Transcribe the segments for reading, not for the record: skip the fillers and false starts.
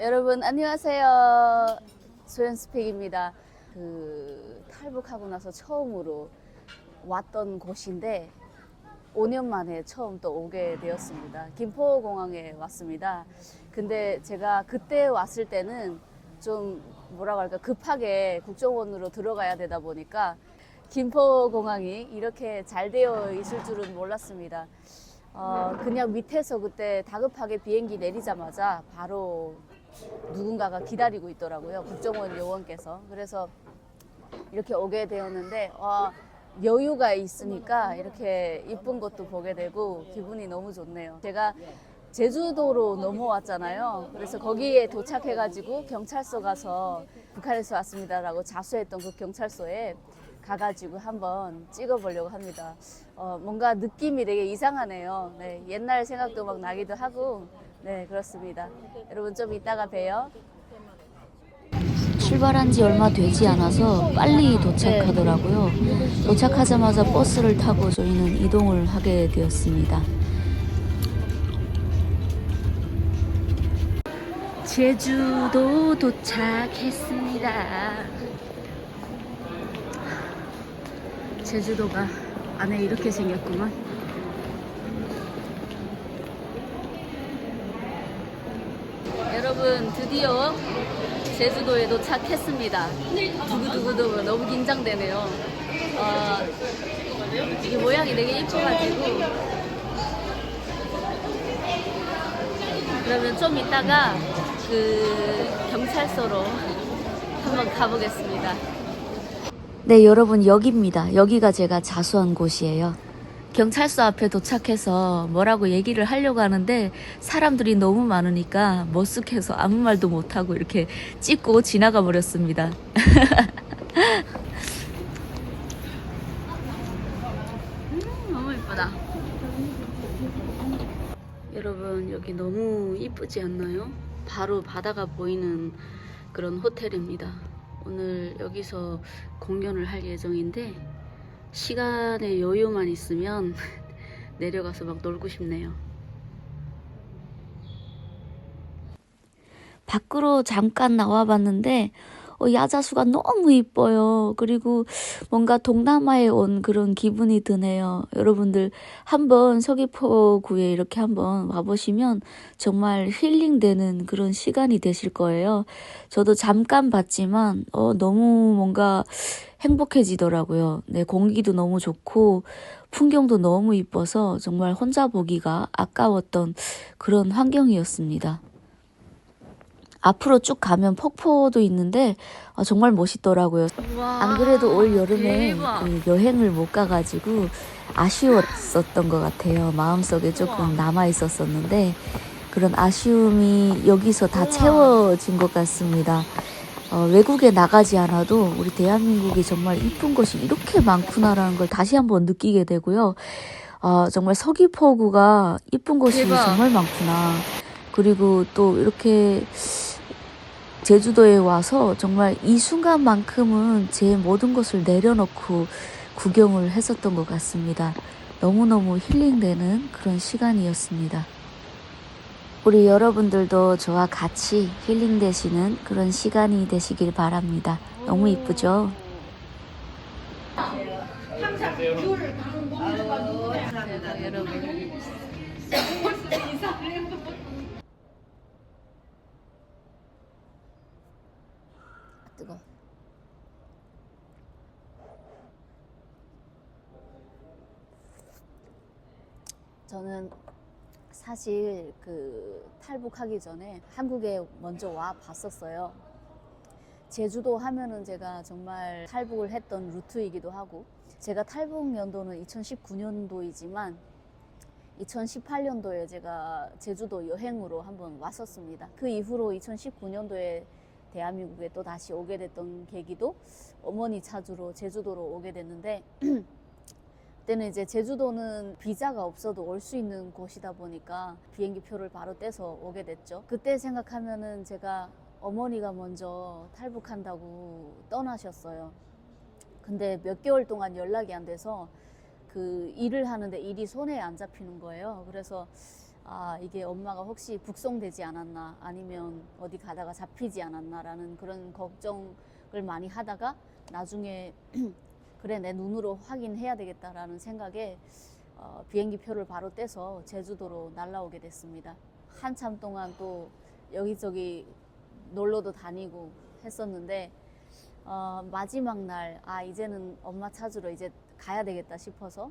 여러분 안녕하세요. 소연스펙입니다. 탈북하고 나서 처음으로 왔던 곳인데 5년 만에 처음 또 오게 되었습니다. 김포공항에 왔습니다. 근데 제가 그때 왔을 때는 좀 뭐라고 할까 급하게 국정원으로 들어가야 되다 보니까 김포공항이 이렇게 잘 되어 있을 줄은 몰랐습니다. 그냥 밑에서 그때 다급하게 비행기 내리자마자 바로 누군가가 기다리고 있더라고요. 국정원 요원께서. 그래서 이렇게 오게 되었는데 여유가 있으니까 이렇게 이쁜 것도 보게 되고 기분이 너무 좋네요. 제가 제주도로 넘어왔잖아요. 그래서 거기에 도착해가지고 경찰서 가서 북한에서 왔습니다라고 자수했던 그 경찰서에 가가지고 한번 찍어보려고 합니다. 뭔가 느낌이 되게 이상하네요. 네, 옛날 생각도 막 나기도 하고, 네, 그렇습니다. 여러분 좀 이따가 봬요. 출발한 지 얼마 되지 않아서 빨리 도착하더라고요. 도착하자마자 버스를 타고 저희는 이동을 하게 되었습니다. 제주도 도착했습니다. 제주도가 안에 이렇게 생겼구만. 여러분 드디어 제주도에 도착했습니다. 두구두구두구 너무 긴장되네요. 이게 모양이 되게 이뻐가지고 그러면 좀 이따가 그 경찰서로 한번 가보겠습니다. 네, 여러분 여기입니다. 여기가 제가 자수한 곳이에요. 경찰서 앞에 도착해서 뭐라고 얘기를 하려고 하는데 사람들이 너무 많으니까 머쓱해서 아무 말도 못하고 이렇게 찍고 지나가 버렸습니다. 너무 이쁘다. 여러분 여기 너무 이쁘지 않나요? 바로 바다가 보이는 그런 호텔입니다. 오늘 여기서 공연을 할 예정인데 시간의 여유만 있으면 내려가서 막 놀고 싶네요. 밖으로 잠깐 나와봤는데 야자수가 너무 이뻐요. 그리고 뭔가 동남아에 온 그런 기분이 드네요. 여러분들 한번 서귀포구에 이렇게 한번 와보시면 정말 힐링되는 그런 시간이 되실 거예요. 저도 잠깐 봤지만 너무 뭔가 행복해지더라고요. 네, 공기도 너무 좋고 풍경도 너무 이뻐서 정말 혼자 보기가 아까웠던 그런 환경이었습니다. 앞으로 쭉 가면 폭포도 있는데 정말 멋있더라고요. 와, 안 그래도 올 여름에 대박. 그 여행을 못 가가지고 아쉬웠었던 것 같아요. 마음속에 조금 남아 있었었는데 그런 아쉬움이 여기서 다 채워진 것 같습니다. 외국에 나가지 않아도 우리 대한민국이 정말 이쁜 곳이 이렇게 많구나라는 걸 다시 한번 느끼게 되고요. 정말 서귀포구가 이쁜 곳이 대박. 정말 많구나. 그리고 또 이렇게 제주도에 와서 정말 이 순간만큼은 제 모든 것을 내려놓고 구경을 했었던 것 같습니다. 너무너무 힐링되는 그런 시간이었습니다. 우리 여러분들도 저와 같이 힐링되시는 그런 시간이 되시길 바랍니다. 너무 이쁘죠? 여러분. 뜨거. 저는 사실 탈북하기 전에 한국에 먼저 와 봤었어요. 제주도 하면은 제가 정말 탈북을 했던 루트이기도 하고, 제가 탈북 연도는 2019년도이지만 2018년도에 제가 제주도 여행으로 한번 왔었습니다. 그 이후로 2019년도에 대한민국에 또 다시 오게 됐던 계기도 어머니 찾으러 제주도로 오게 됐는데 그때는 이제 제주도는 비자가 없어도 올 수 있는 곳이다 보니까 비행기 표를 바로 떼서 오게 됐죠. 그때 생각하면은 제가 어머니가 먼저 탈북한다고 떠나셨어요. 근데 몇 개월 동안 연락이 안 돼서 그 일을 하는데 일이 손에 안 잡히는 거예요. 그래서 아, 이게 엄마가 혹시 북송되지 않았나, 아니면 어디 가다가 잡히지 않았나라는 그런 걱정을 많이 하다가 나중에 그래, 내 눈으로 확인해야 되겠다라는 생각에 비행기 표를 바로 떼서 제주도로 날아오게 됐습니다. 한참 동안 또 여기저기 놀러도 다니고 했었는데 마지막 날, 아, 이제는 엄마 찾으러 이제 가야 되겠다 싶어서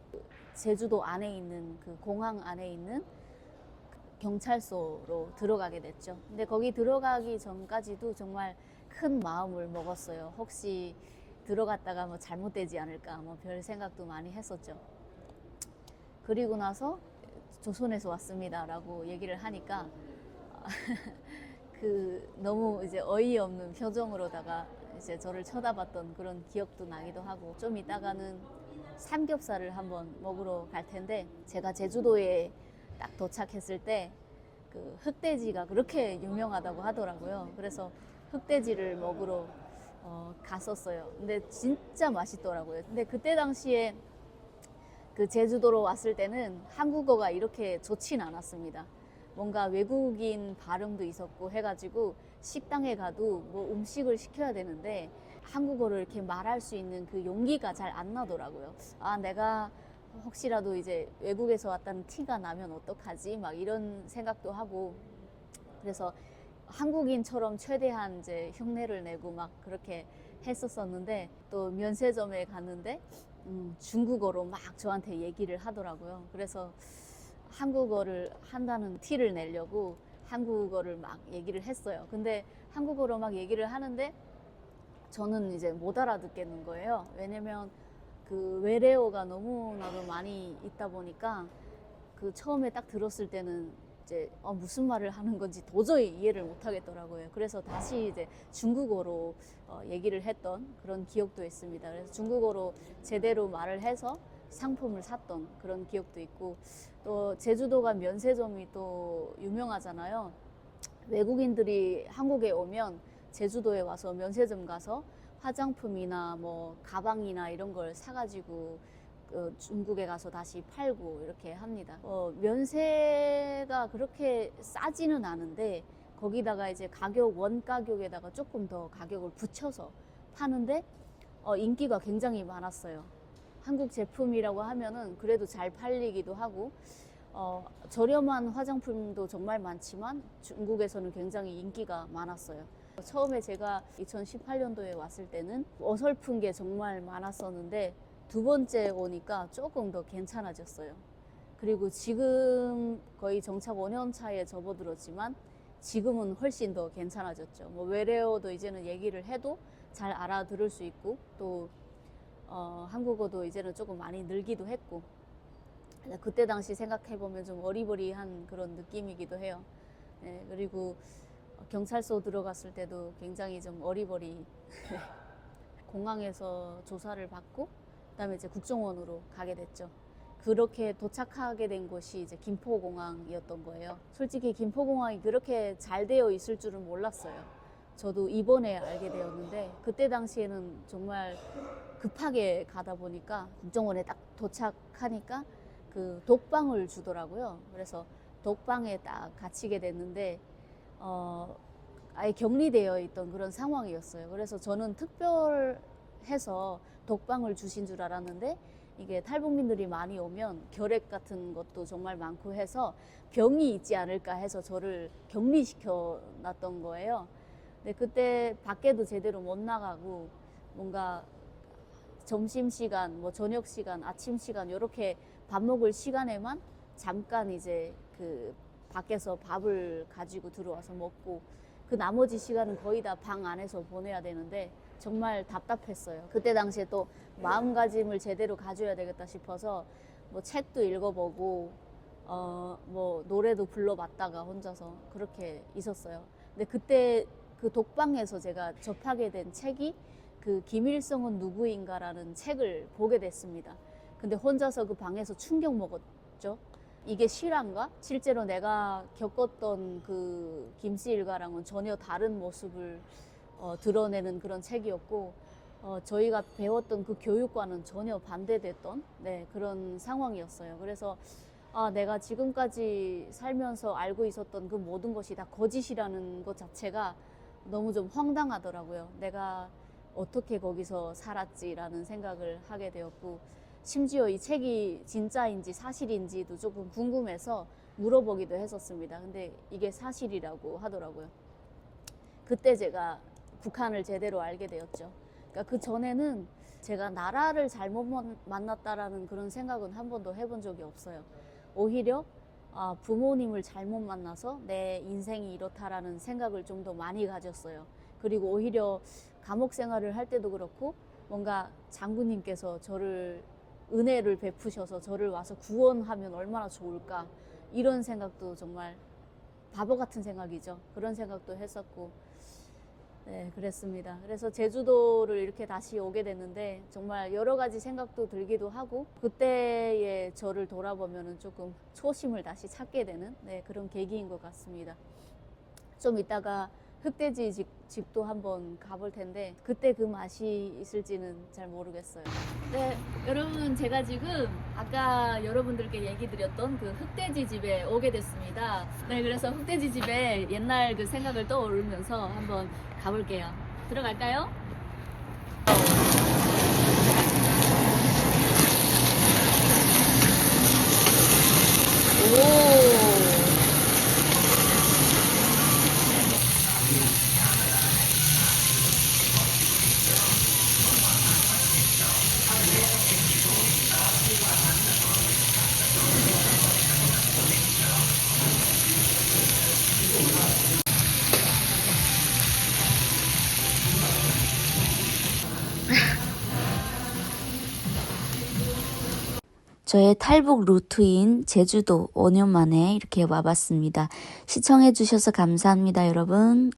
제주도 안에 있는 그 공항 안에 있는 경찰서로 들어가게 됐죠. 근데 거기 들어가기 전까지도 정말 큰 마음을 먹었어요. 혹시 들어갔다가 뭐 잘못되지 않을까, 뭐 별 생각도 많이 했었죠. 그리고 나서 조선에서 왔습니다라고 얘기를 하니까 그 너무 이제 어이없는 표정으로다가 이제 저를 쳐다봤던 그런 기억도 나기도 하고, 좀 이따가는 삼겹살을 한번 먹으러 갈 텐데, 제가 제주도에 딱 도착했을 때 그 흑돼지가 그렇게 유명하다고 하더라고요. 그래서 흑돼지를 먹으러 갔었어요. 근데 진짜 맛있더라고요. 근데 그때 당시에 그 제주도로 왔을 때는 한국어가 이렇게 좋진 않았습니다. 뭔가 외국인 발음도 있었고 해가지고 식당에 가도 뭐 음식을 시켜야 되는데 한국어를 이렇게 말할 수 있는 그 용기가 잘 안 나더라고요. 아, 내가 혹시라도 이제 외국에서 왔다는 티가 나면 어떡하지? 막 이런 생각도 하고, 그래서 한국인처럼 최대한 이제 흉내를 내고 막 그렇게 했었었는데, 또 면세점에 갔는데 중국어로 막 저한테 얘기를 하더라고요. 그래서 한국어를 한다는 티를 내려고 한국어를 막 얘기를 했어요. 근데 한국어로 막 얘기를 하는데 저는 이제 못 알아듣겠는 거예요. 왜냐면 그 외래어가 너무나도 많이 있다 보니까 그 처음에 딱 들었을 때는 이제 무슨 말을 하는 건지 도저히 이해를 못 하겠더라고요. 그래서 다시 이제 중국어로 얘기를 했던 그런 기억도 있습니다. 그래서 중국어로 제대로 말을 해서 상품을 샀던 그런 기억도 있고, 또 제주도가 면세점이 또 유명하잖아요. 외국인들이 한국에 오면 제주도에 와서 면세점 가서 화장품이나 뭐 가방이나 이런 걸 사가지고 중국에 가서 다시 팔고 이렇게 합니다. 면세가 그렇게 싸지는 않은데 거기다가 이제 원 가격에다가 조금 더 가격을 붙여서 파는데 인기가 굉장히 많았어요. 한국 제품이라고 하면은 그래도 잘 팔리기도 하고, 저렴한 화장품도 정말 많지만 중국에서는 굉장히 인기가 많았어요. 처음에 제가 2018년도에 왔을 때는 어설픈 게 정말 많았었는데 두 번째 오니까 조금 더 괜찮아졌어요. 그리고 지금 거의 정착 5년 차에 접어들었지만 지금은 훨씬 더 괜찮아졌죠. 뭐 외래어도 이제는 얘기를 해도 잘 알아들을 수 있고, 또 한국어도 이제는 조금 많이 늘기도 했고, 그때 당시 생각해보면 좀 어리버리한 그런 느낌이기도 해요. 네, 그리고 경찰서 들어갔을 때도 굉장히 좀 어리버리 공항에서 조사를 받고 그다음에 이제 국정원으로 가게 됐죠. 그렇게 도착하게 된 곳이 이제 김포공항이었던 거예요. 솔직히 김포공항이 그렇게 잘 되어 있을 줄은 몰랐어요. 저도 이번에 알게 되었는데, 그때 당시에는 정말 급하게 가다 보니까 국정원에 딱 도착하니까 그 독방을 주더라고요. 그래서 독방에 딱 갇히게 됐는데 아예 격리되어 있던 그런 상황이었어요. 그래서 저는 특별해서 독방을 주신 줄 알았는데, 이게 탈북민들이 많이 오면 결핵 같은 것도 정말 많고 해서 병이 있지 않을까 해서 저를 격리시켜 놨던 거예요. 근데 그때 밖에도 제대로 못 나가고, 뭔가 점심시간, 뭐 저녁시간, 아침시간 이렇게 밥 먹을 시간에만 잠깐 이제 그 밖에서 밥을 가지고 들어와서 먹고, 그 나머지 시간은 거의 다 방 안에서 보내야 되는데 정말 답답했어요. 그때 당시에 또 마음가짐을 제대로 가져야 되겠다 싶어서 뭐 책도 읽어보고 뭐 노래도 불러봤다가 혼자서 그렇게 있었어요. 근데 그때 그 독방에서 제가 접하게 된 책이 그 김일성은 누구인가라는 책을 보게 됐습니다. 근데 혼자서 그 방에서 충격 먹었죠. 이게 실화인가? 실제로 내가 겪었던 그 김씨 일가랑은 전혀 다른 모습을 드러내는 그런 책이었고, 저희가 배웠던 그 교육과는 전혀 반대됐던 그런 상황이었어요. 그래서 아, 내가 지금까지 살면서 알고 있었던 그 모든 것이 다 거짓이라는 것 자체가 너무 좀 황당하더라고요. 내가 어떻게 거기서 살았지라는 생각을 하게 되었고, 심지어 이 책이 진짜인지 사실인지도 조금 궁금해서 물어보기도 했었습니다. 근데 이게 사실이라고 하더라고요. 그때 제가 북한을 제대로 알게 되었죠. 그러니까 그 전에는 제가 나라를 잘못 만났다라는 그런 생각은 한 번도 해본 적이 없어요. 오히려 부모님을 잘못 만나서 내 인생이 이렇다라는 생각을 좀 더 많이 가졌어요. 그리고 오히려 감옥 생활을 할 때도 그렇고 뭔가 장군님께서 저를 은혜를 베푸셔서 저를 와서 구원하면 얼마나 좋을까 이런 생각도 정말 바보 같은 생각이죠. 그런 생각도 했었고 네, 그랬습니다. 그래서 제주도를 이렇게 다시 오게 됐는데 정말 여러 가지 생각도 들기도 하고 그때의 저를 돌아보면 조금 초심을 다시 찾게 되는 네, 그런 계기인 것 같습니다. 좀 이따가 흑돼지 집도 한번 가볼 텐데 그때 그 맛이 있을지는 잘 모르겠어요. 네, 여러분 제가 지금 아까 여러분들께 얘기 드렸던 그 흑돼지 집에 오게 됐습니다. 네, 그래서 흑돼지 집에 옛날 그 생각을 떠오르면서 한번 가볼게요. 들어갈까요? 오. 저의 탈북 루트인 제주도 5년 만에 이렇게 와봤습니다. 시청해주셔서 감사합니다, 여러분.